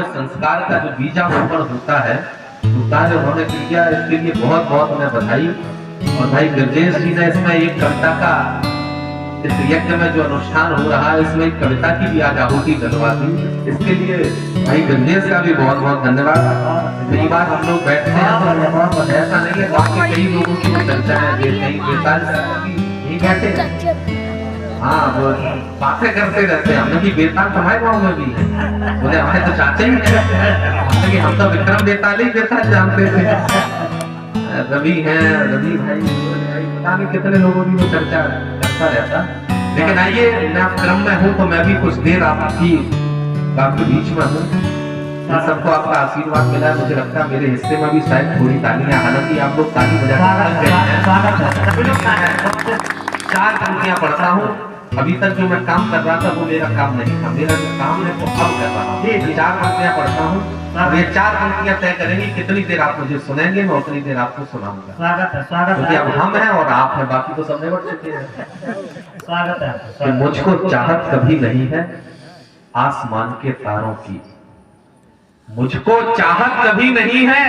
संस्कार का जो बीजारोपण होता है तो कार्य उन्होंने किया, इसके लिए बहुत बहुत उन्हें बधाई। और भाई गजेश जी ने इसमें एक कविता का, इस यज्ञ में जो अनुष्ठान हो रहा है इसमें एक कविता की भी आज आहुति डलवा दी, इसके लिए भाई गजेश का भी बहुत बहुत धन्यवाद। कई बार हम लोग बैठते हैं तो ऐसा नहीं है, बाकी कई लोगों की चर्चा है, कहीं बेताल नहीं बैठे, हाँ वो बातें करते रहते हैं। हमने भी बेताल हमारे गाँव में भी है, बोले हमारे तो चाचा ही है, लेकिन हम तो विक्रम बेताल ही बेताल जानते थे। रवि है, रवि भाई पता नहीं कितने लोगों की वो चर्चा करता रहता। लेकिन आइए, मैं क्रम में हूँ तो मैं भी कुछ देर आपके बीच में हूँ। सबको आपका आशीर्वाद मिला है, मुझे लगता है मेरे हिस्से में भी शायद थोड़ी तालियां, हालांकि आप लोग ताली बजा चार पंक्तियां पढ़ता हूँ। अभी तक जो मैं काम कर रहा था वो मेरा काम नहीं था, मेरा जो काम है वो अब कर रहा हूँ। चार पंक्तियां पढ़ता हूँ, ये चार पंक्तियां तय करेंगे कितनी देर आप मुझे सुनेंगे, मैं उतनी देर आपको सुनाऊंगा। स्वागत है, स्वागत है। अब हम हैं और आप हैं, बाकी तो सबने बढ़ चुके हैं। स्वागत है। मुझको चाहत कभी नहीं है आसमान के तारों की, मुझको चाहत कभी नहीं है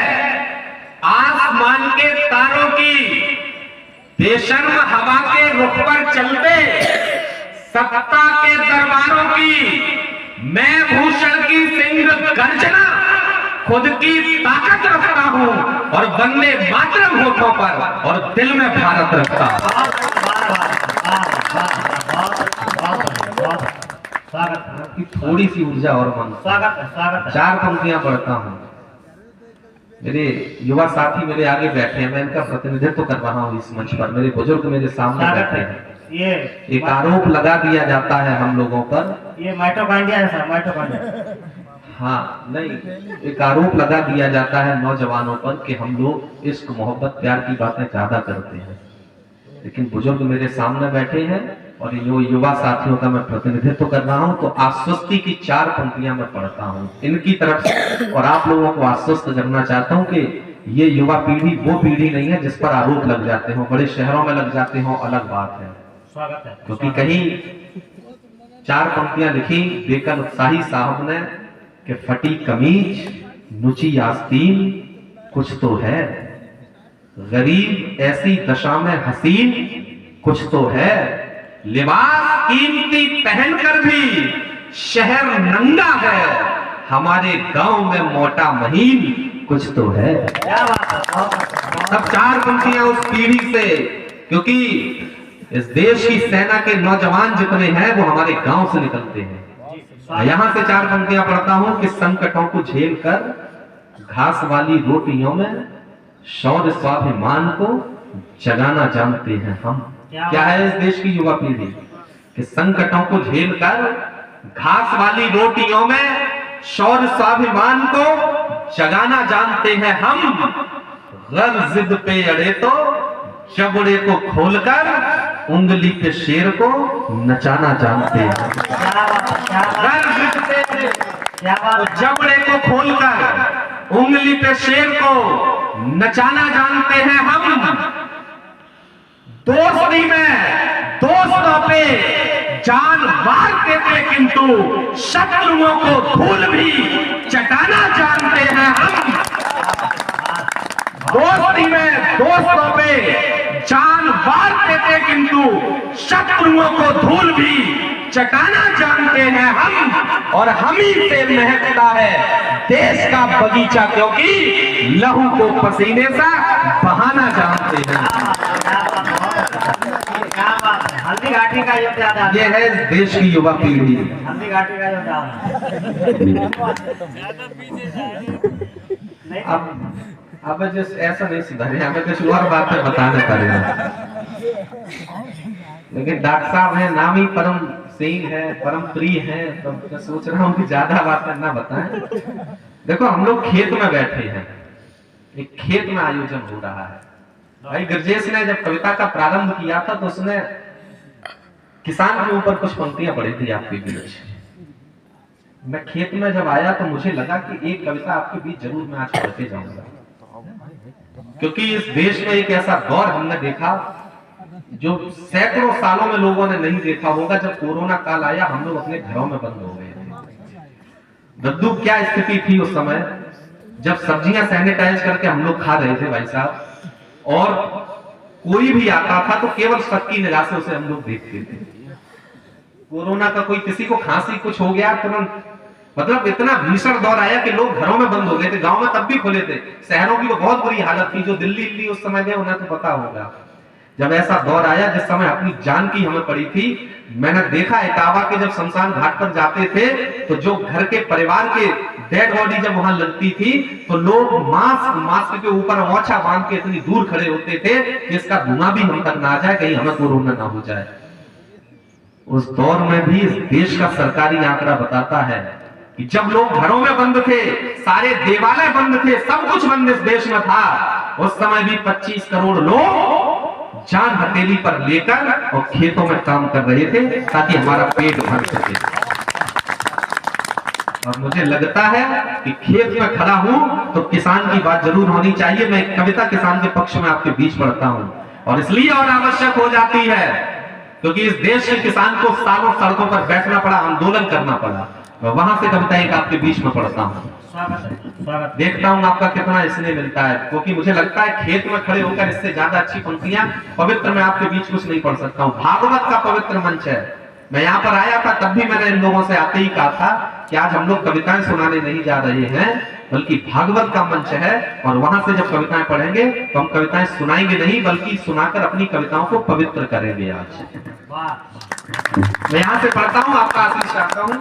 आसमान के तारों की, बेशर्म हवा के रुख पर चलते सत्ता के दरबारों की, मैं भूषण की सिंह गर्जना खुद की ताकत रखता हूं और वंदे मातरम होठों पर और दिल में भारत रखता हूं। थोड़ी सी ऊर्जा और मन, स्वागत। चार पंक्तियां पढ़ता हूं। मेरे युवा साथी मेरे आगे बैठे हैं, मैं इनका प्रतिनिधित्व कर रहा हूँ इस मंच पर। मेरे बुजुर्ग मेरे सामने बैठे हैं। एक आरोप लगा दिया जाता है हम लोगों पर, ये माइटोकॉन्ड्रिया है सर, माइटोकॉन्ड्रिया। हाँ नहीं, एक आरोप लगा दिया जाता है नौजवानों पर कि हम लोग इश्क मोहब्बत प्यार की बातें ज्यादा करते हैं। लेकिन बुजुर्ग मेरे सामने बैठे हैं और युवा साथियों का मैं प्रतिनिधित्व कर रहा हूं, तो आश्वस्ति की चार पंक्तियां मैं पढ़ता हूं इनकी तरफ से, और आप लोगों को आश्वस्त करना चाहता हूं कि ये युवा पीढ़ी वो पीढ़ी नहीं है जिस पर आरोप लग जाते हो, बड़े शहरों में लग जाते हो, अलग बात है। स्वागत है। क्योंकि कहीं चार पंक्तियां लिखी बेकन उत्साही साहब ने कि फटी कमीज नुची आस्तीन कुछ तो है, गरीब ऐसी दशा में हसीन कुछ तो है, लिबास कीमती पहनकर भी शहर नंगा है, हमारे गांव में मोटा महीन कुछ तो है। सब चार पंक्तियां उस पीढ़ी से, क्योंकि इस देश की सेना के नौजवान जितने हैं वो हमारे गांव से निकलते हैं। यहां से चार पंक्तियां पढ़ता हूं कि संकटों को झेल कर घास वाली रोटियों में शौर्य स्वाभिमान को जगाना जानते हैं हम। क्या है इस देश की युवा पीढ़ी कि संकटों को झेलकर घास वाली रोटियों में शौर्य स्वाभिमान को जगाना जानते हैं हम, गर्ज जिद पे अड़े तो जबड़े को खोलकर उंगली पे शेर को नचाना जानते हैं। गर्ज जिद पे जबड़े को खोलकर उंगली पे शेर को नचाना जानते हैं हम, दोस्ती में दोस्तों पे जान मारते थे किंतु शत्रुओं को धूल भी चटाना जानते हैं हम, दोस्ती में दोस्तों पे जान मारते थे किंतु शत्रुओं को धूल भी चटाना जानते हैं हम, और हम ही से महकता है देश का बगीचा क्योंकि लहू को पसीने से बहाना जानते हैं। हल्दी घाटी का योगदान, ये है देश की युवा पीढ़ी। हल्दी घाटी का योगदान। अब जैसे ऐसा नहीं सुधरे, हमें कुछ और बातें बताने पड़ेगा। लेकिन डॉक्टर साहब है, नाम ही परम सिंह है, परम प्रिय है, तो मैं सोच रहा हूँ कि ज्यादा बातें ना बताएं। देखो हम लोग खेत में बैठे हैं, एक खेत में आयोजन हो रहा है। भाई गजेश ने जब कविता का प्रारंभ किया था तो उसने किसान के ऊपर कुछ पंक्तियां पढ़ी थी आपके बीच। मैं खेत में जब आया तो मुझे लगा कि एक कविता आपके बीच जरूर मैं आज पढ़ते जाऊंगा, क्योंकि इस देश में एक ऐसा दौर हमने देखा जो सैकड़ों सालों में लोगों ने नहीं देखा होगा। जब कोरोना काल आया हम लोग अपने घरों में बंद हो गए थे। दद्दू क्या स्थिति थी उस समय जब सब्जियां सैनिटाइज करके हम लोग खा रहे थे भाई साहब, और कोई भी आता था तो केवल शक की निगाह से उसे हम लोग देखते थे। कोरोना का कोई किसी को खांसी कुछ हो गया तुरंत, मतलब इतना भीषण दौर आया कि लोग घरों में बंद हो गए थे। गांव में तब भी खुले थे, शहरों की तो बहुत बुरी हालत थी। जो दिल्ली उस समय गए उन्हें तो पता होगा। जब ऐसा दौर आया जिस समय अपनी जान की हमें पड़ी थी, मैंने देखा इटावा के जब शमशान घाट पर जाते थे तो जो घर के परिवार के डेड बॉडी जब वहां लगती थी तो लोग मास्क के ऊपर ओछा बांध के इतनी दूर खड़े होते थे कि इसका धुआं भी हम तक ना आ जाए, कहीं हमें कोरोना ना हो जाए। उस दौर में भी इस देश का सरकारी आंकड़ा बताता है कि जब लोग घरों में बंद थे, सारे देवालय बंद थे, सब कुछ बंद इस देश में था, उस समय भी 25 करोड़ लोग जान हथेली पर लेकर और खेतों में काम कर रहे थे ताकि हमारा पेट भर सके। और मुझे लगता है कि खेत में खड़ा हूं तो किसान की बात जरूर होनी चाहिए। मैं एक कविता किसान के पक्ष में आपके बीच पढ़ता हूं, और इसलिए और आवश्यक हो जाती है क्योंकि इस देश के किसान को सालों सड़कों पर बैठना पड़ा, आंदोलन करना पड़ा। वहां से कविता एक आपके बीच में पढ़ता हूं, देखता हूं आपका कितना इसमें मिलता है, क्योंकि मुझे लगता है खेत में खड़े होकर इससे ज्यादा अच्छी पंक्तियां पवित्र मैं आपके बीच कुछ नहीं पढ़ सकता हूं। भागवत का पवित्र मंच है। मैं यहाँ पर आया था तब भी मैंने इन लोगों से आते ही कहा था कि आज हम लोग कविताएं सुनाने नहीं जा रहे हैं, बल्कि भागवत का मंच है, और वहां से जब कविताएं पढ़ेंगे तो हम कविताएं सुनाएंगे नहीं बल्कि सुनाकर अपनी कविताओं को पवित्र करेंगे। आज मैं यहाँ से पढ़ता हूँ, आपका आशीष चाहता हूँ।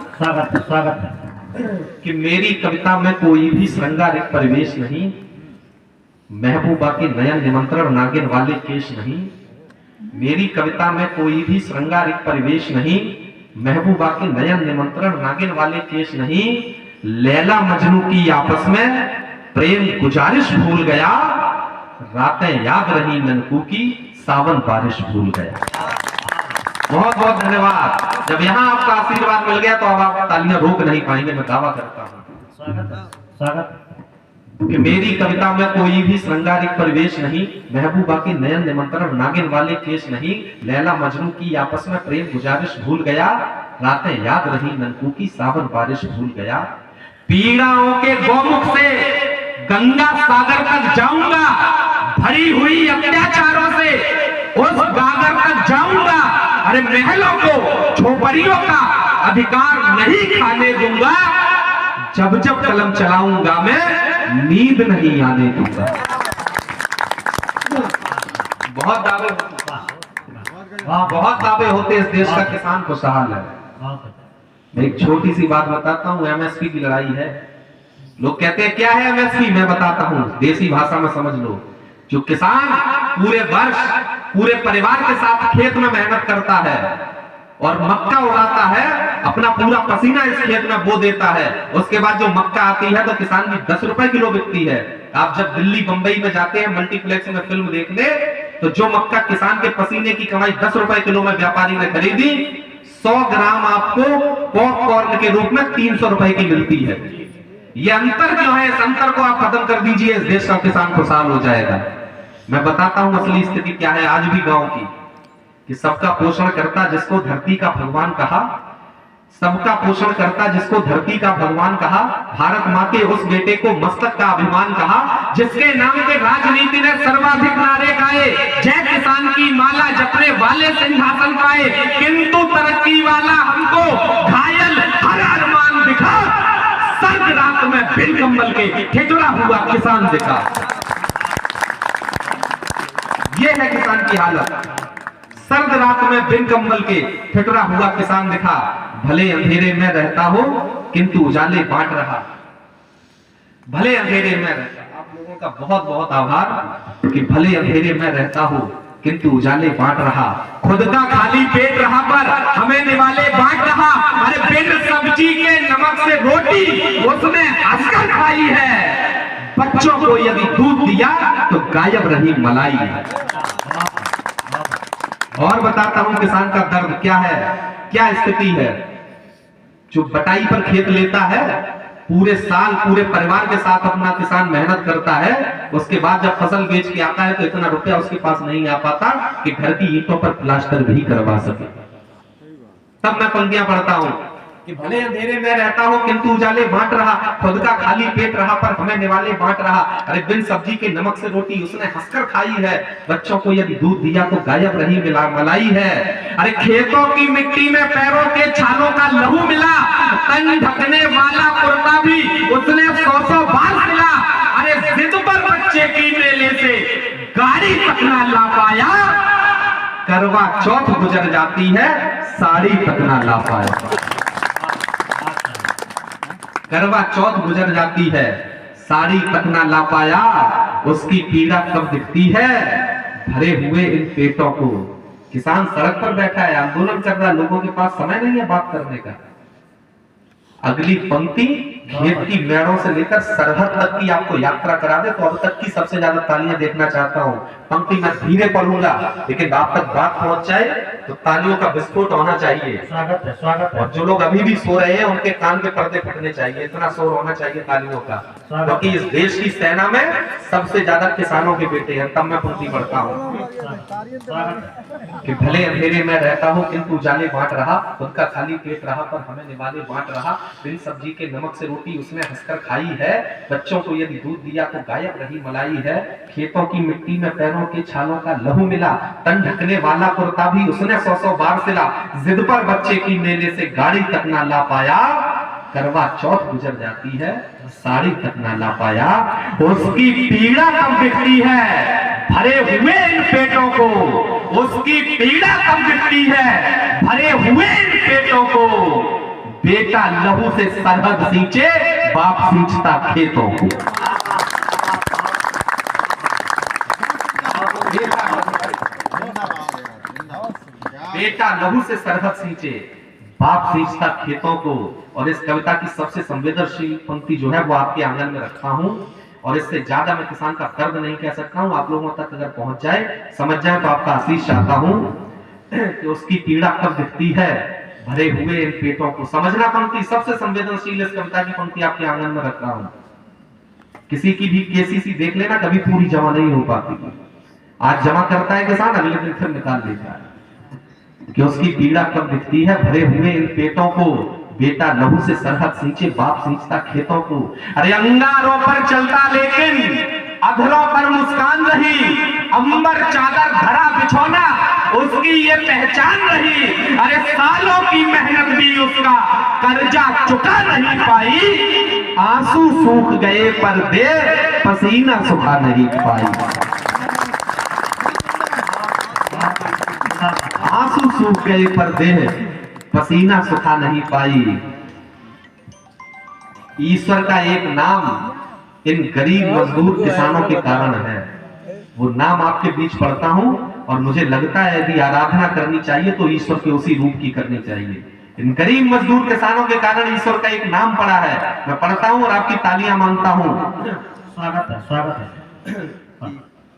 स्वागत है कि मेरी कविता में कोई भी श्रृंगारिक परिवेश नहीं, महबूबा के नयन निमंत्रण नागिन वाले केश नहीं। मेरी कविता में कोई भी श्रृंगारिक परिवेश नहीं, महबूबा के नयन निमंत्रण नागिन वाले केश नहीं। लैला मजनू की आपस में प्रेम गुजारिश भूल गया, रातें याद रही ननकू की सावन बारिश भूल गया। बहुत बहुत धन्यवाद। जब यहाँ आपका आशीर्वाद मिल गया तो अब आप तालियां रोक नहीं पाएंगे, मैं दावा करता हूँ। स्वागत कि मेरी कविता में कोई भी श्रृंगारिक परिवेश नहीं, महबूबा के नयन निमंत्रण नागिन वाले केश नहीं। लैला मजनू की आपस में प्रेम गुजारिश भूल गया, रातें याद रही ननकू की सावन बारिश भूल गया। पीड़ाओं के गौमुख से गंगा सागर तक जाऊंगा, भरी हुई अत्याचारों से उस गागर तक जाऊंगा। अरे महलों को झोपड़ियों का अधिकार नहीं खाने दूंगा, जब जब कलम चलाऊंगा मैं नींद नहीं आने दूंगा। बहुत दावे होते इस देश का किसान खुशहाल है। मैं एक छोटी सी बात बताता हूँ, एमएसपी की लड़ाई है। लोग कहते हैं क्या है एमएसपी, मैं बताता हूँ, देसी भाषा में समझ लो। जो किसान पूरे वर्ष पूरे परिवार के साथ खेत में मेहनत करता है और मक्का उगाता है, अपना पूरा पसीना इस खेत में बो देता है, उसके बाद जो मक्का आती है तो किसान की 10 रुपए किलो बिकती है। आप जब दिल्ली बंबई में जाते हैं मल्टीप्लेक्स में फिल्म देखने, तो जो मक्का किसान के पसीने की कमाई 10 रुपए किलो में व्यापारी ने खरीदी, 100 ग्राम आपको पॉपकॉर्न के रूप में 300 रुपए की मिलती है। ये अंतर जो है, इस अंतर को आप खत्म कर दीजिए, इस देश का किसान खुशहाल हो जाएगा। मैं बताता हूं असली स्थिति क्या है आज भी गांव की, कि सबका पोषण करता जिसको धरती का भगवान कहा, सबका पोषण करता जिसको धरती का भगवान कहा, भारत माँ के उस बेटे को मस्तक का अभिमान कहा, जिसके नाम के राजनीति ने सर्वाधिक नारे गाए, जय किसान की माला जपने वाले सिंहासन पाए, किंतु तरक्की वाला हमको घायल हर अरमान दिखा, सर्द रात में बिन कंबल के ठिठुरा हुआ किसान दिखा। ये है किसान की हालत, सर्द रात में बिन कंबल के ठिठुरा हुआ किसान दिखा। भले अंधेरे में रहता हो किंतु उजाले बांट रहा, भले अंधेरे में रहता। आप लोगों का बहुत बहुत आभार कि भले अंधेरे में रहता हो किंतु उजाले बांट रहा, खुद का खाली पेट रहा पर हमें निवाले बांट रहा। अरे बिन सब्जी के नमक से रोटी उसने हंसकर खाई है, बच्चों को यदि दूध दिया तो गायब रही मलाई। और बताता हूं किसान का दर्द क्या है, क्या स्थिति है। जो बटाई पर खेत लेता है, पूरे साल पूरे परिवार के साथ अपना किसान मेहनत करता है, उसके बाद जब फसल बेच के आता है तो इतना रुपया उसके पास नहीं आ पाता कि घर की ईंटों पर प्लास्टर भी करवा सके। तब मैं पंक्तियां पढ़ता हूं कि भले अंधेरे में रहता हो किंतु उजाले बांट रहा, खुद का खाली पेट रहा पर हमें निवाले बांट रहा। अरे बिन सब्जी के नमक से रोटी उसने हंसकर खाई है, बच्चों को यदि दूध दिया तो गायब रही मलाई है। अरे खेतों की मिट्टी में पैरों के छालों का लहू मिला, तन ढकने वाला कुर्ता भी उसने 100 बार सिला। अरे जिद पर बच्चे की मेले से गाड़ी तक ना ला पाया, करवा चौथ गुजर जाती है साड़ी तक ना ला पाया। करवा चौथ गुजर जाती है साड़ी तक ना ला पाया, उसकी पीड़ा कब दिखती है भरे हुए इन पेटों को। किसान सड़क पर बैठा है, आंदोलन कर रहा है, लोगों के पास समय नहीं है बात करने का। अगली पंक्ति खेत की मेड़ों से लेकर सरहद तक की आपको यात्रा करा दे तो अब तक की सबसे ज्यादा तालियां देखना चाहता हूं। पंक्ति मैं धीरे पढ़ूंगा लेकिन आप तक बात पहुंच जाए तो तालियों का विस्फोट होना चाहिए। स्वागत है, स्वागत है। और जो लोग अभी भी सो रहे हैं उनके कान के पर्दे फटने चाहिए, इतना शोर होना चाहिए तालियों का, क्योंकि इस देश की सेना में सबसे ज्यादा किसानों के बेटे हैं। तब मैं पंक्ति पढ़ता हूँ कि भले अंधेरे में रहता हूँ किंतु उजाले बांट रहा, खुद का खाली पेट रहा पर हमें निवाले बांट रहा। बिन सब्जी के नमक से रोटी उसने हंसकर खाई है, बच्चों को यदि दूध दिया तो गायब रही मलाई है। खेतों की मिट्टी में पैरों के छालों का लहू मिला, तन ढकने वाला कुर्ता भी उसने 100 बार सिला। जिद पर बच्चे की मेले से गाड़ी तक ना ला पाया, करवा चौथ गुजर जाती है साड़ी तक ना ला पाया। उसकी पीड़ा कब दिखती है भरे हुए इन पेटों को, उसकी पीड़ा कब दिखती है भरे हुए इन पेटों को। बेटा लहू से सरहद सींचे, बाप सींचता खेतों को। बेटा लहू से सरहद सींचे, बाप सींचता खेतों को। और इस कविता की सबसे संवेदनशील पंक्ति जो है वो आपके आंगन में रखा हूं, और इससे ज्यादा मैं किसान का दर्द नहीं कह सकता हूं। आप लोगों तक अगर पहुंच जाए, समझ जाए तो आपका आशीष चाहता हूं कि उसकी पीड़ा कब दिखती है भरे हुए इन पेटों को। समझना पंक्ति सबसे संवेदनशील इस कविता की पंक्ति आपके आंगन में रख रहा हूं। किसी की भी केसीसी देख लेना, कभी पूरी जमा नहीं हो पाती। आज जमा करता है किसान, अगले दिन फिर निकाल लेता है। कि उसकी पीड़ा कब दिखती है भरे हुए इन पेटों को। बेटा लहू से सरहद सींचे, बाप सींचता खेतों को। अरे अंगारों पर चलता लेकिन अधरों पर मुस्कान रही, अंबर चादर धरा बिछौना उसकी ये पहचान रही। अरे सालों की मेहनत भी उसका कर्जा चुका नहीं पाई, आंसू सूख गए पर देर पसीना सुखा नहीं पाई। आंसू सूख गए पर देह पसीना सुखा नहीं पाई। ईश्वर का एक नाम इन गरीब मजदूर किसानों के कारण है। वो नाम आपके बीच पढ़ता हूं और मुझे लगता है यदि आराधना करनी चाहिए तो ईश्वर के उसी रूप की करनी चाहिए। इन गरीब मजदूर किसानों के कारण ईश्वर का एक नाम पड़ा है। मैं पढ़ता हूं और आपकी तालियां मांगता हूं। स्वागत है, स्वागत है।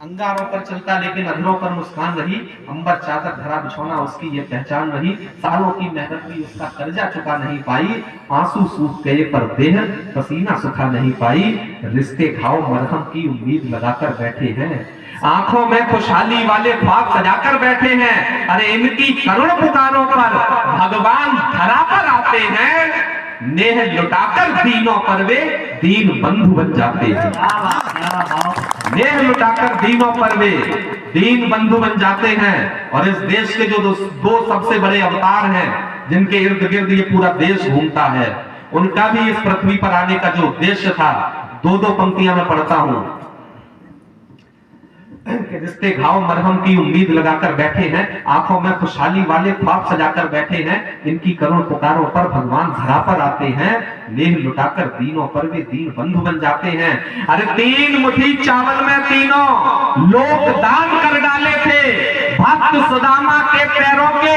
अंगारों पर चलता लेकिन अधरों पर मुस्कान रही, अंबर चादर धरा बिछौना उसकी ये पहचान रही। सालों की मेहनत भी उसका कर्जा चुका नहीं पाई, आंसू सूख गए पर देह पसीना सुखा नहीं पाई। रिश्ते घाव मरहम की उम्मीद लगाकर बैठे हैं, आंखों में खुशहाली वाले ख्वाब सजाकर बैठे हैं। अरे इनकी करुण पुकारों पर भगवान धरा पर आते हैं, नेह लुटाकर दीनों पर वे दीन बंधु बन जाते हैं। नेह लुटाकर दीनों पर वे दीन बंधु बन जाते हैं। और इस देश के जो दो सबसे बड़े अवतार हैं जिनके इर्द गिर्द ये पूरा देश घूमता है, उनका भी इस पृथ्वी पर आने का जो उद्देश्य था, दो पंक्तियां मैं पढ़ता हूं। रिश्ते घाव मरहम की उम्मीद लगाकर बैठे हैं, आंखों में खुशहाली वाले ख्वाब सजाकर बैठे हैं। इनकी करुण पुकारों पर भगवान धरा पर आते हैं, नेह लुटाकर दीनों पर वे दीन बंधु बन जाते हैं। अरे 3 मुट्ठी चावल में तीनों लोग दान कर डाले थे, भक्त सुदामा के पैरों के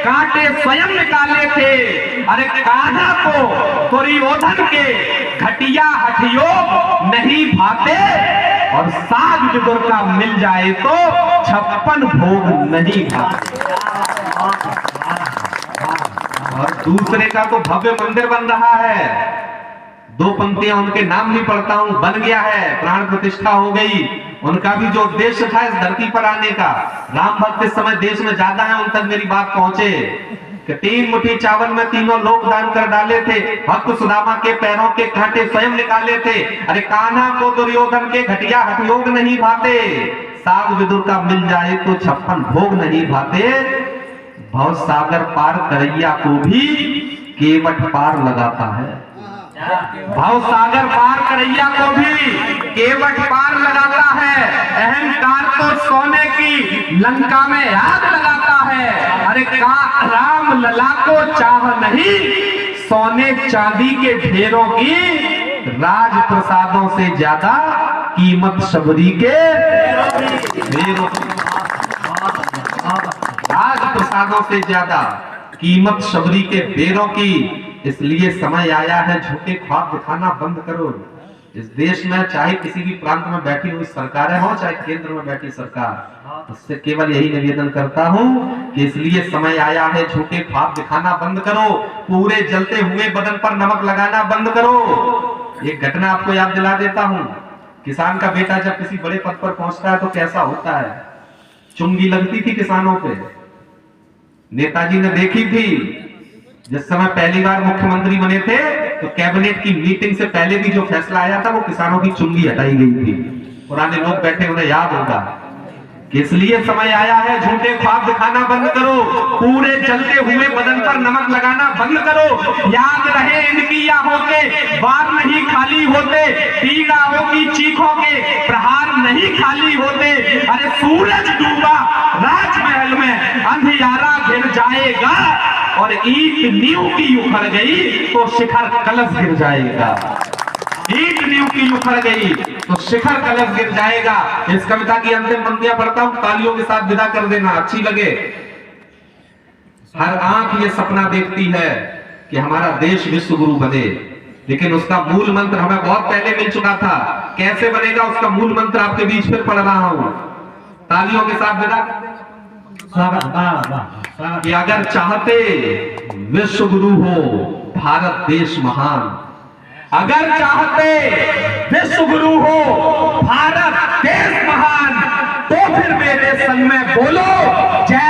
कांटे स्वयं निकाले थे। अरे कान्हा को दुर्योधन के घटिया हठयोग नहीं भाते, और साग विदुर का मिल जाए तो 56 भोग नहीं खाते। और दूसरे का तो भव्य मंदिर बन रहा है। 2 पंक्तियां उनके नाम भी पढ़ता हूं, बन गया है, प्राण प्रतिष्ठा हो गई। उनका भी जो उद्देश्य था इस धरती पर आने का, राम भक्त इस समय देश में ज्यादा है, उन तक मेरी बात पहुंचे। कि 3 मुट्ठी चावल में तीनों लोग दान कर डाले थे। भक्त सुदामा के पैरों के कांटे स्वयं निकाले थे। अरे कान्हा को दुर्योधन के घटिया हठयोग नहीं भाते, साग विदुर का मिल जाए तो 56 भोग नहीं भाते। भव सागर पार करैया को भी केवट पार लगाता है। भव सागर पार करैया को भी केवट पार लगाता है। अहंकार तो सोने की लंका में आग लगाता है। अरे राम लला को चाह नहीं, सोने चांदी के ढेरों की राज प्रसादों से ज्यादा कीमत शबरी के ढेरों की। राज प्रसादों से ज्यादा कीमत शबरी के बेरों की। इसलिए समय आया है झूठे ख्वाब दिखाना बंद करो। इस देश में चाहे किसी भी प्रांत में बैठी हुई सरकारें हो, चाहे केंद्र में बैठी सरकार, उससे केवल यही निवेदन करता हूं कि इसलिए समय आया है झूठे ख्वाब दिखाना बंद करो। पूरे जलते हुए बदन पर नमक लगाना बंद करो। एक घटना आपको याद दिला देता हूं। किसान का बेटा जब किसी बड़े पद पर पहुंचता है तो कैसा होता है। चुंगी लगती थी किसानों पे। नेताजी ने देखी थी, जिस समय पहली बार मुख्यमंत्री बने थे तो कैबिनेट की मीटिंग से पहले भी जो फैसला आया था वो किसानों की चुंगी हटाई गई थी। पुराने लोग बैठे उन्हें याद होगा कि इसलिए समय आया है झूठे ख्वाब दिखाना बंद करो। पूरे जलते हुए बदन पर नमक लगाना बंद करो। याद रहे इनकी आहों के बार नहीं खाली होते, पीड़ाओं की चीखों के प्रहार नहीं खाली होते। अरे सूरज डूबा राजमहल में अंधियारा गिर जाएगा, और ईंट नींव की उखड़ गई तो शिखर कलश गिर जाएगा। ईंट नींव की उखड़ गई तो शिखर कलश गिर जाएगा। इस कविता की अंतिम पंक्तियां पढ़ता हूं, तालियों के साथ विदा कर देना, अच्छी लगे। हर आंख ये सपना देखती है कि हमारा देश विश्व गुरु बने, लेकिन उसका मूल मंत्र हमें बहुत पहले मिल चुका था। कैसे बनेगा उसका मूल मंत्र आपके बीच फिर पढ़ रहा हूं। तालियों के साथ विदा कर देना। कि अगर चाहते विश्व गुरु हो भारत देश महान, अगर चाहते विश्व गुरु हो भारत देश महान, तो फिर मेरे संग में बोलो जय